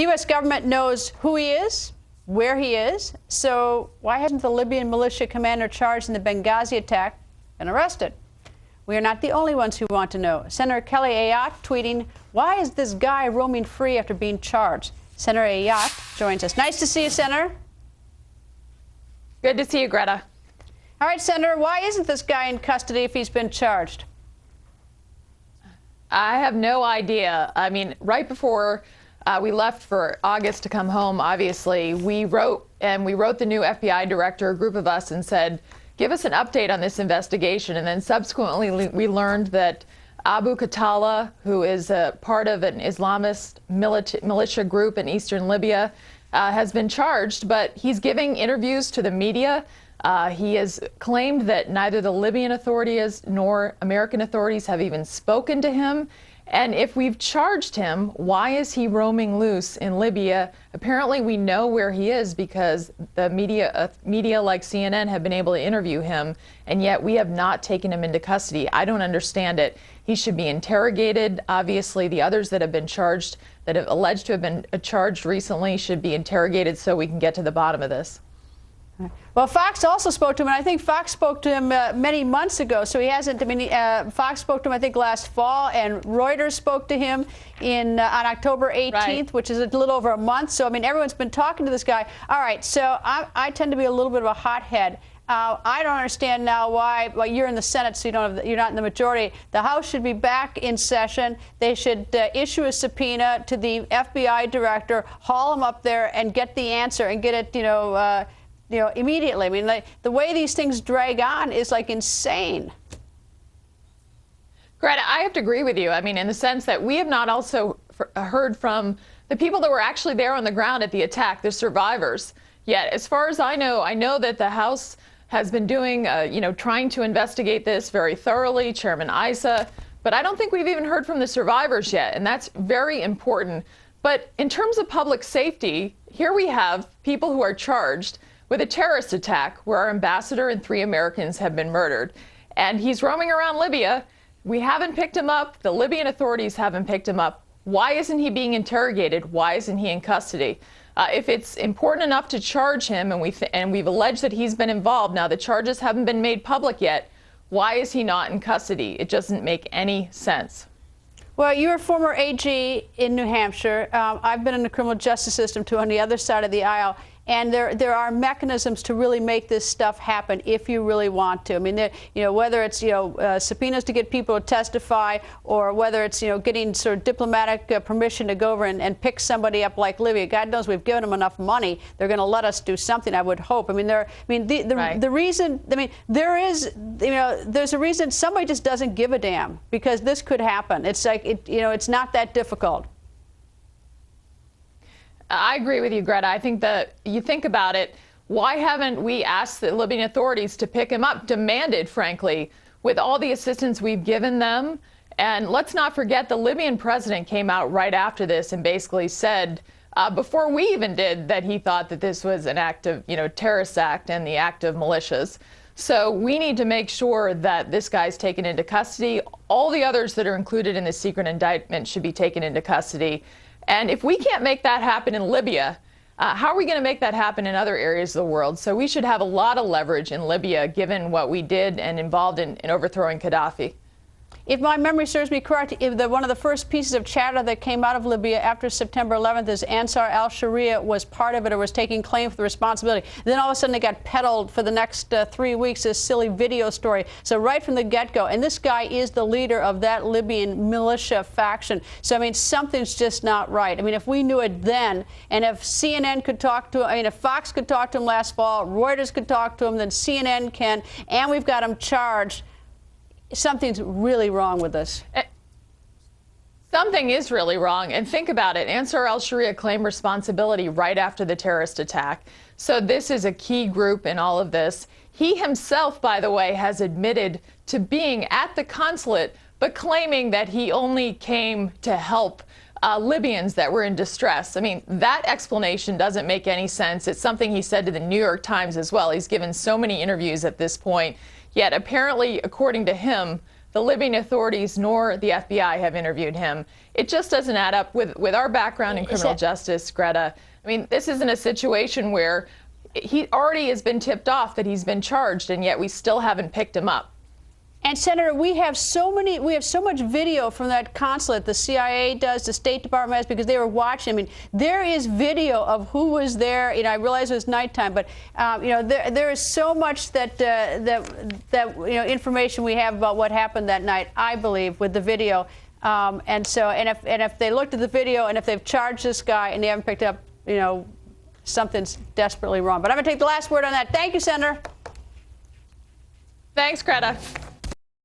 The U.S. government knows who he is, where he is. So why hasn't the Libyan militia commander charged in the Benghazi attack been arrested? We are not the only ones who want to know. Senator Kelly Ayotte tweeting, "Why is this guy roaming free after being charged?" Senator Ayotte joins us. Nice to see you, Senator. Good to see you, Greta. All right, Senator, why isn't this guy in custody if he's been charged? I have no idea. I mean, right before we left for August to come home, obviously, we wrote the new FBI director, a group of us, and said, give us an update on this investigation. And then subsequently, we learned that Abu Khatallah, who is a part of an Islamist militia group in eastern Libya, has been charged, but he's giving interviews to the media. He has claimed that neither the Libyan authorities nor American authorities have even spoken to him. And if we've charged him, why is he roaming loose in Libya? Apparently, we know where he is because the media like CNN have been able to interview him, and yet we have not taken him into custody. I don't understand it. He should be interrogated. Obviously, the others that have been charged, that have alleged to have been charged recently, should be interrogated so we can get to the bottom of this. Well, Fox also spoke to him, and I think Fox spoke to him many months ago. So he hasn't. I mean, Fox spoke to him, I think, last fall, and Reuters spoke to him on October 18th, right, which is a little over a month. So I mean, everyone's been talking to this guy. All right. So I tend to be a little bit of a hothead. I don't understand now why. Well, you're in the Senate, so you're not in the majority. The House should be back in session. They should issue a subpoena to the FBI director, haul him up there, and get the answer and get it, immediately. I mean, the way these things drag on is like insane. Greta, I have to agree with you. I mean, in the sense that we have not also heard from the people that were actually there on the ground at the attack, the survivors, yet. As far as I know that the House has been doing, trying to investigate this very thoroughly, Chairman Issa, but I don't think we've even heard from the survivors yet, and that's very important. But in terms of public safety, here we have people who are charged with a terrorist attack where our ambassador and 3 Americans have been murdered. And he's roaming around Libya. We haven't picked him up. The Libyan authorities haven't picked him up. Why isn't he being interrogated? Why isn't he in custody? If it's important enough to charge him, and we've alleged that he's been involved, now the charges haven't been made public yet, why is he not in custody? It doesn't make any sense. Well, you're a former AG in New Hampshire. I've been in the criminal justice system, too, on the other side of the aisle. And there are mechanisms to really make this stuff happen if you really want to. I mean, whether it's subpoenas to get people to testify, or whether it's getting sort of diplomatic permission to go over and pick somebody up like Libya. God knows we've given them enough money. They're going to let us do something, I would hope. I mean, the reason. I mean, there's a reason somebody just doesn't give a damn, because this could happen. It's like it's not that difficult. I agree with you, Greta. I think that you think about it, why haven't we asked the Libyan authorities to pick him up, demanded, frankly, with all the assistance we've given them? And let's not forget the Libyan president came out right after this and basically said, before we even did, that he thought that this was an act of, terrorist act and the act of militias. So we need to make sure that this guy's taken into custody. All the others that are included in the secret indictment should be taken into custody. And if we can't make that happen in Libya, how are we going to make that happen in other areas of the world? So we should have a lot of leverage in Libya, given what we did and involved in overthrowing Gaddafi. If my memory serves me correct, one of the first pieces of chatter that came out of Libya after September 11th is Ansar al-Sharia was part of it, or was taking claim for the responsibility. Then all of a sudden it got peddled for the next 3 weeks, this silly video story. So right from the get-go, and this guy is the leader of that Libyan militia faction. So, I mean, something's just not right. I mean, if we knew it then, and if CNN could talk to him, I mean, if Fox could talk to him last fall, Reuters could talk to him, then CNN can, and we've got him charged. Something's really wrong with this. Something is really wrong. And think about it. Ansar al-Sharia claimed responsibility right after the terrorist attack. So this is a key group in all of this. He himself, by the way, has admitted to being at the consulate, but claiming that he only came to help Libyans that were in distress. I mean, that explanation doesn't make any sense. It's something he said to the New York Times as well. He's given so many interviews at this point. Yet apparently, according to him, the Libyan authorities nor the FBI have interviewed him. It just doesn't add up with our background in criminal justice, Greta. I mean, this isn't a situation where he already has been tipped off that he's been charged, and yet we still haven't picked him up. And Senator, we have so much video from that consulate. The CIA does, the State Department has, because they were watching. I mean, there is video of who was there. You know, I realize it was nighttime, but you know, there is so much that you know, information we have about what happened that night. I believe with the video, and if they looked at the video and if they've charged this guy and they haven't picked up, you know, something's desperately wrong. But I'm going to take the last word on that. Thank you, Senator. Thanks, Greta.